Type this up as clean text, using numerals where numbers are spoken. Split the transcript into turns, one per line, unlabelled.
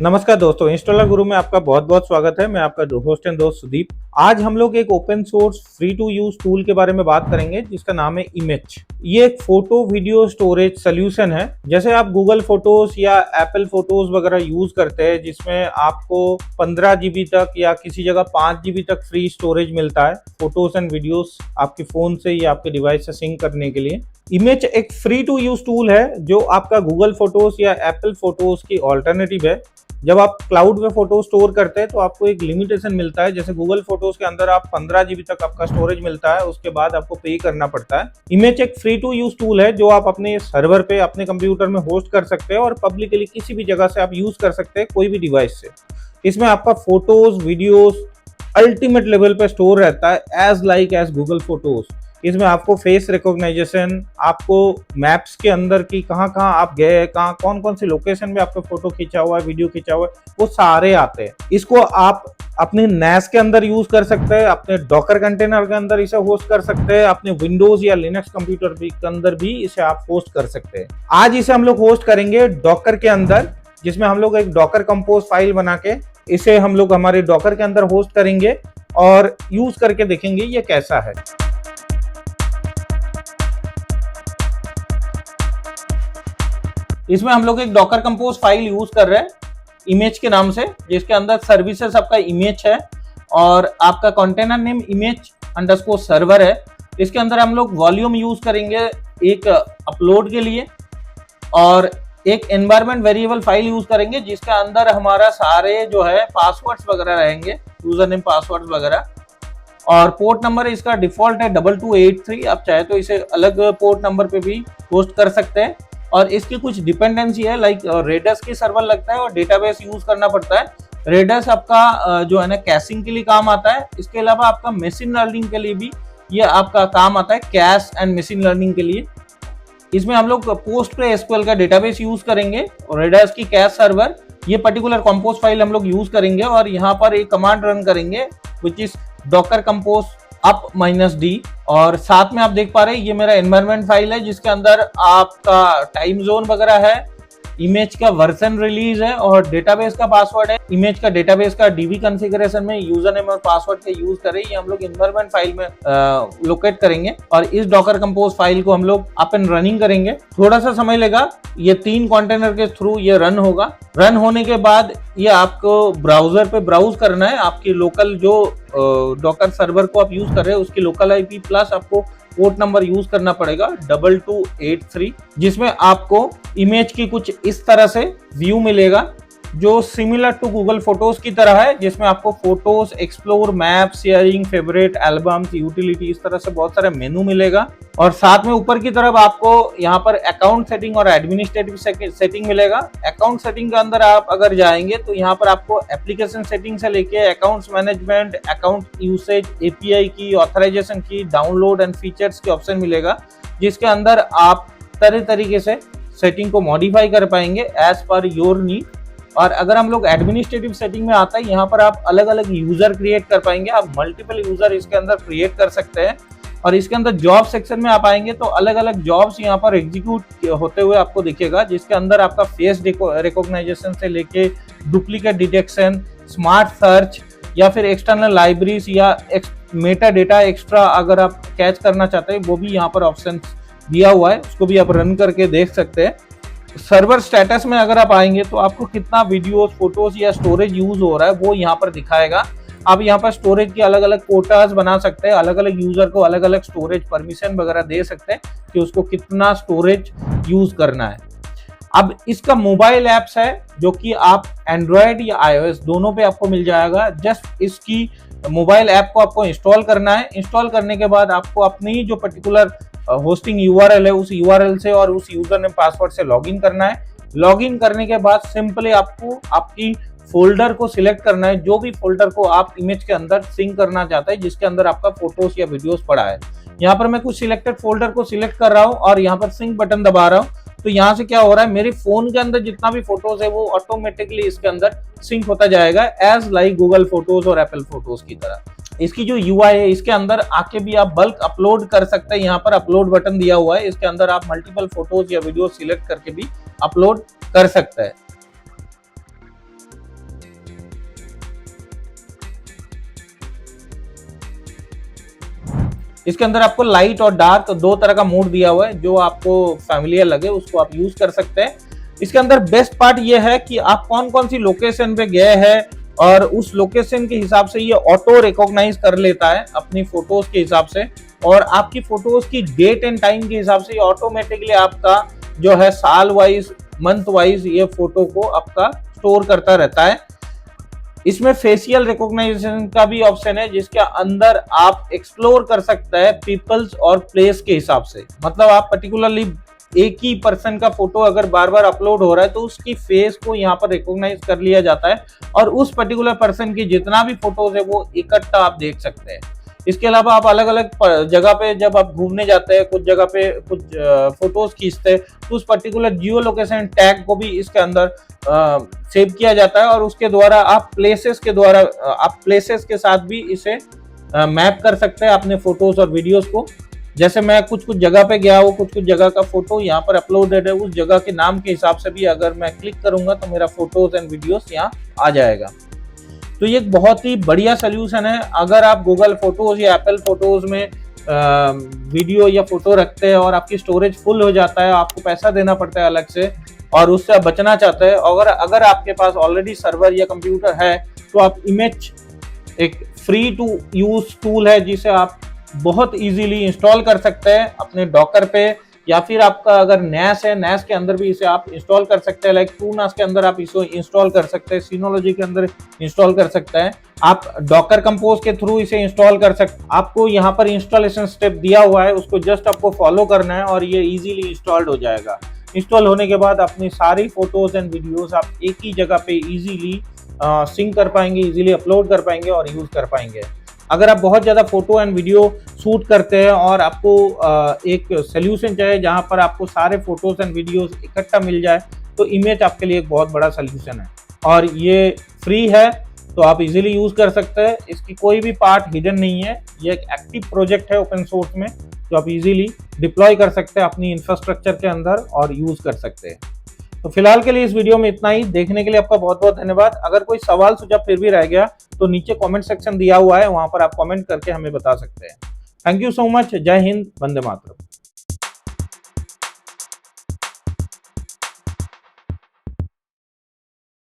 नमस्कार दोस्तों, इंस्टॉलर गुरु में आपका बहुत बहुत स्वागत है। मैं आपका होस्ट एंड दोस्त सुदीप। आज हम लोग एक open source free to use tool के बारे में बात करेंगे जिसका नाम है इमेज। ये एक फोटो वीडियो स्टोरेज सोल्यूशन है। जैसे आप गूगल फोटोज या एप्पल फोटोज वगैरह यूज करते हैं जिसमें आपको 15 जीबी तक या किसी जगह 5 जीबी तक फ्री स्टोरेज मिलता है फोटोज एंड वीडियोस आपके फोन से या आपके डिवाइस से सिंक करने के लिए। इमेज एक फ्री टू यूज टूल है जो आपका गूगल फोटोज या एप्पल फोटोज की ऑल्टरनेटिव है। जब आप क्लाउड में फोटो स्टोर करते हैं तो आपको एक लिमिटेशन मिलता है। जैसे गूगल फोटोज के अंदर आप 15 जीबी तक आपका स्टोरेज मिलता है, उसके बाद आपको पे करना पड़ता है। इमेज एक फ्री टू यूज टूल है जो आप अपने सर्वर पे अपने कंप्यूटर में होस्ट कर सकते हैं और पब्लिकली किसी भी जगह से आप यूज कर सकते हैं, कोई भी डिवाइस से। इसमें आपका फोटोज वीडियोज अल्टीमेट लेवल पे स्टोर रहता है एज गूगल फोटोज। इसमें आपको फेस रिकॉग्नाइजेशन, आपको मैप्स के अंदर की कहाँ कहाँ आप गए, कहाँ कौन कौन सी लोकेशन में आपका फोटो खींचा हुआ है, वीडियो खींचा हुआ है, वो सारे आते हैं। इसको आप अपने NAS के अंदर यूज कर सकते हैं, अपने डॉकर कंटेनर के अंदर इसे होस्ट कर सकते हैं, अपने विंडोज या लिनक्स कंप्यूटर के अंदर भी इसे आप होस्ट कर सकते हैं। आज इसे हम लोग होस्ट करेंगे डॉकर के अंदर, जिसमें हम लोग एक डॉकर कंपोज फाइल बना के इसे हम लोग हमारे डॉकर के अंदर होस्ट करेंगे और यूज करके देखेंगे ये कैसा है। इसमें हम लोग एक डॉकर कंपोज फाइल यूज कर रहे हैं इमेज के नाम से, जिसके अंदर सर्विसेज आपका इमेज है और आपका container name image underscore server है। इसके अंदर हम लोग वॉल्यूम यूज करेंगे एक अपलोड के लिए और एक एनवायरनमेंट वेरिएबल फाइल यूज करेंगे जिसके अंदर हमारा सारे जो है पासवर्ड्स वगैरह रहेंगे, यूजर नेम पासवर्ड्स वगैरह। और पोर्ट नंबर इसका डिफॉल्ट है 2283। आप चाहे तो इसे अलग पोर्ट नंबर पे भी होस्ट कर सकते हैं। और इसकी कुछ डिपेंडेंसी है, लाइक रेडस की सर्वर लगता है और डेटाबेस यूज करना पड़ता है। रेडस आपका जो है ना कैशिंग के लिए काम आता है। इसके अलावा आपका मशीन लर्निंग के लिए भी ये आपका काम आता है, कैश एंड मशीन लर्निंग के लिए। इसमें हम लोग PostgreSQL का डेटाबेस यूज करेंगे और रेडस की कैश सर्वर, ये पर्टिकुलर कंपोज फाइल हम लोग यूज करेंगे और यहाँ पर एक कमांड रन करेंगे which is docker compose up -d। और साथ में आप देख पा रहे हैं ये मेरा एनवायरनमेंट फाइल है जिसके अंदर आपका टाइम जोन वगैरह है, इमेज का वर्जन रिलीज है और डेटाबेस का पासवर्ड है। इमेज का डेटाबेस का डीबी कॉन्फ़िगरेशन में यूजर नेम और पासवर्ड के यूज करें, ये हम लोग एनवायरनमेंट फाइल में लोकेट करेंगे और इस डॉकर कंपोज फाइल को हम लोग अप एंड रनिंग करेंगे। थोड़ा सा समय लेगा, ये 3 कंटेनर के थ्रू ये रन होगा। रन होने के बाद ये आपको ब्राउजर पे ब्राउज करना है। आपकी लोकल जो डॉकर सर्वर को आप यूज कर रहे हैं उसकी लोकल आईपी प्लस आपको पोर्ट नंबर यूज करना पड़ेगा 2283, जिसमें आपको इमेज की कुछ इस तरह से व्यू मिलेगा जो सिमिलर टू गूगल फोटोज की तरह है, जिसमें आपको photos, explore, map, sharing, favourite, albums, utility, इस तरह से बहुत सारे मेनू मिलेगा। और साथ में ऊपर की तरफ आपको यहाँ पर अकाउंट सेटिंग और एडमिनिस्ट्रेटिव सेटिंग मिलेगा। अकाउंट सेटिंग के अंदर आप अगर जाएंगे तो यहाँ पर आपको एप्लीकेशन सेटिंग से लेके accounts management, account usage, API की, ऑथराइजेशन की, डाउनलोड एंड फीचर्स के ऑप्शन मिलेगा, जिसके अंदर आप तरह तरीके से सेटिंग को मॉडिफाई कर पाएंगे एज पर योर नीड। और अगर हम लोग एडमिनिस्ट्रेटिव सेटिंग में आता है, यहाँ पर आप अलग अलग यूजर क्रिएट कर पाएंगे। आप मल्टीपल यूजर इसके अंदर क्रिएट कर सकते हैं। और इसके अंदर जॉब सेक्शन में आप आएंगे तो अलग अलग जॉब्स यहाँ पर एग्जीक्यूट होते हुए आपको दिखेगा, जिसके अंदर आपका फेस रिकॉग्नाइजेशन से लेके डुप्लीकेट डिटेक्शन, स्मार्ट सर्च या फिर एक्सटर्नल लाइब्रेरीज या मेटा डेटा एक्स्ट्रा अगर आप कैच करना चाहते हैं वो भी यहाँ पर ऑप्शन दिया हुआ है, उसको भी आप रन करके देख सकते हैं। सर्वर स्टेटस में अगर आप आएंगे तो आपको कितना वीडियोस, फोटोज या स्टोरेज यूज हो रहा है वो यहाँ पर दिखाएगा। आप यहाँ पर स्टोरेज की अलग अलग कोटास बना सकते हैं, अलग अलग यूजर को अलग अलग स्टोरेज परमिशन वगैरह दे सकते हैं कि उसको कितना स्टोरेज यूज करना है। अब इसका मोबाइल ऐप्स है जो कि आप एंड्रॉयड या iOS दोनों पे आपको मिल जाएगा। जस्ट इसकी मोबाइल ऐप को आपको इंस्टॉल करना है। इंस्टॉल करने के बाद आपको अपनी जो पर्टिकुलर होस्टिंग URL है उस URL से और उस यूजर नेम पासवर्ड से लॉगिन करना है। लॉगिन करने के बाद सिंपली आपको आपकी फोल्डर को सिलेक्ट करना है, जो भी फोल्डर को आप इमेज के अंदर सिंक करना चाहते हैं, जिसके अंदर आपका फोटोज या वीडियोस पड़ा है। यहाँ पर मैं कुछ सिलेक्टेड फोल्डर को सिलेक्ट कर रहा हूँ और यहाँ पर सिंक बटन दबा रहा हूँ। तो यहाँ से क्या हो रहा है, मेरे फोन के अंदर जितना भी फोटोज है वो ऑटोमेटिकली इसके अंदर सिंक होता जाएगा एज लाइक गूगल फोटोज और एप्पल फोटोज की तरह। इसकी जो UI है इसके अंदर आके भी आप बल्क अपलोड कर सकते हैं। यहाँ पर अपलोड बटन दिया हुआ है, इसके अंदर आप मल्टीपल फोटोज या वीडियो सिलेक्ट करके भी अपलोड कर सकते हैं। इसके अंदर आपको लाइट और डार्क दो तरह का मोड दिया हुआ है, जो आपको फैमिलियर लगे उसको आप यूज कर सकते हैं। इसके अंदर बेस्ट पार्ट ये है कि आप कौन कौन सी लोकेशन पे गए हैं और उस लोकेशन के हिसाब से ये ऑटो रिकॉग्नाइज कर लेता है अपनी फोटोज के हिसाब से, और आपकी फोटोज की डेट एंड टाइम के हिसाब से ये ऑटोमेटिकली आपका जो है साल वाइज मंथ वाइज ये फोटो को आपका स्टोर करता रहता है। इसमें फेशियल रिकॉग्नाइजेशन का भी ऑप्शन है, जिसके अंदर आप एक्सप्लोर कर सकते हैं पीपल्स और प्लेस के हिसाब से। मतलब आप पर्टिकुलरली एक ही पर्सन का फोटो अगर बार बार अपलोड हो रहा है तो उसकी फेस को यहाँ पर रिकॉग्नाइज कर लिया जाता है और उस पर्टिकुलर पर्सन की जितना भी फोटोज है वो इकट्ठा आप देख सकते हैं। इसके अलावा आप अलग अलग जगह पे जब आप घूमने जाते हैं, कुछ जगह पे कुछ फोटोज खींचते हैं, तो उस पर्टिकुलर जियो लोकेशन टैग को भी इसके अंदर सेव किया जाता है और उसके द्वारा आप प्लेसेस के साथ भी इसे मैप कर सकते हैं अपने फोटोज और वीडियोस को। जैसे मैं कुछ जगह पे गया हूँ, कुछ जगह का फोटो यहाँ पर अपलोडेड है, उस जगह के नाम के हिसाब से भी अगर मैं क्लिक करूंगा तो मेरा फोटोज एंड वीडियोस यहाँ आ जाएगा। तो ये एक बहुत ही बढ़िया सोल्यूशन है। अगर आप गूगल फोटोज या एप्पल फोटोज में वीडियो या फोटो रखते हैं और आपकी स्टोरेज फुल हो जाता है, आपको पैसा देना पड़ता है अलग से और उससे आप बचना चाहते हैं, अगर आपके पास ऑलरेडी सर्वर या कंप्यूटर है तो आप इमेज एक फ्री टू यूज टूल है जिसे आप बहुत इजीली इंस्टॉल कर सकते हैं अपने डॉकर पे, या फिर आपका अगर नैस है, नैस के अंदर भी इसे आप इंस्टॉल कर सकते हैं। लाइक टूनास के अंदर आप इसे इंस्टॉल कर सकते हैं, सिनोलॉजी के अंदर इंस्टॉल कर सकते हैं, आप डॉकर कंपोज के थ्रू इसे इंस्टॉल कर सकते हैं। आपको यहाँ पर इंस्टॉलेशन स्टेप दिया हुआ है, उसको जस्ट आपको फॉलो करना है और ये इजीली इंस्टॉल्ड हो जाएगा। इंस्टॉल होने के बाद अपनी सारी फोटोज एंड वीडियोज आप एक ही जगह पे इजीली सिंक कर पाएंगे, इजीली अपलोड कर पाएंगे और यूज कर पाएंगे। अगर आप बहुत ज़्यादा फोटो एंड वीडियो शूट करते हैं और आपको एक सोल्यूशन चाहिए जहां पर आपको सारे फोटोज एंड वीडियोस इकट्ठा मिल जाए, तो इमेज आपके लिए एक बहुत बड़ा सोल्यूशन है और ये फ्री है, तो आप इजीली यूज कर सकते हैं। इसकी कोई भी पार्ट हिडन नहीं है, ये एक एक्टिव प्रोजेक्ट है ओपन सोर्स में जो आप इजीली डिप्लॉय कर सकते हैं अपनी इंफ्रास्ट्रक्चर के अंदर और यूज कर सकते हैं। तो फिलहाल के लिए इस वीडियो में इतना ही। देखने के लिए आपका बहुत बहुत धन्यवाद। अगर कोई सवाल सुझाव फिर भी रह गया तो नीचे कमेंट सेक्शन दिया हुआ है, वहां पर आप कमेंट करके हमें बता सकते हैं। Thank you so much. जय हिंद, वंदे मातरम।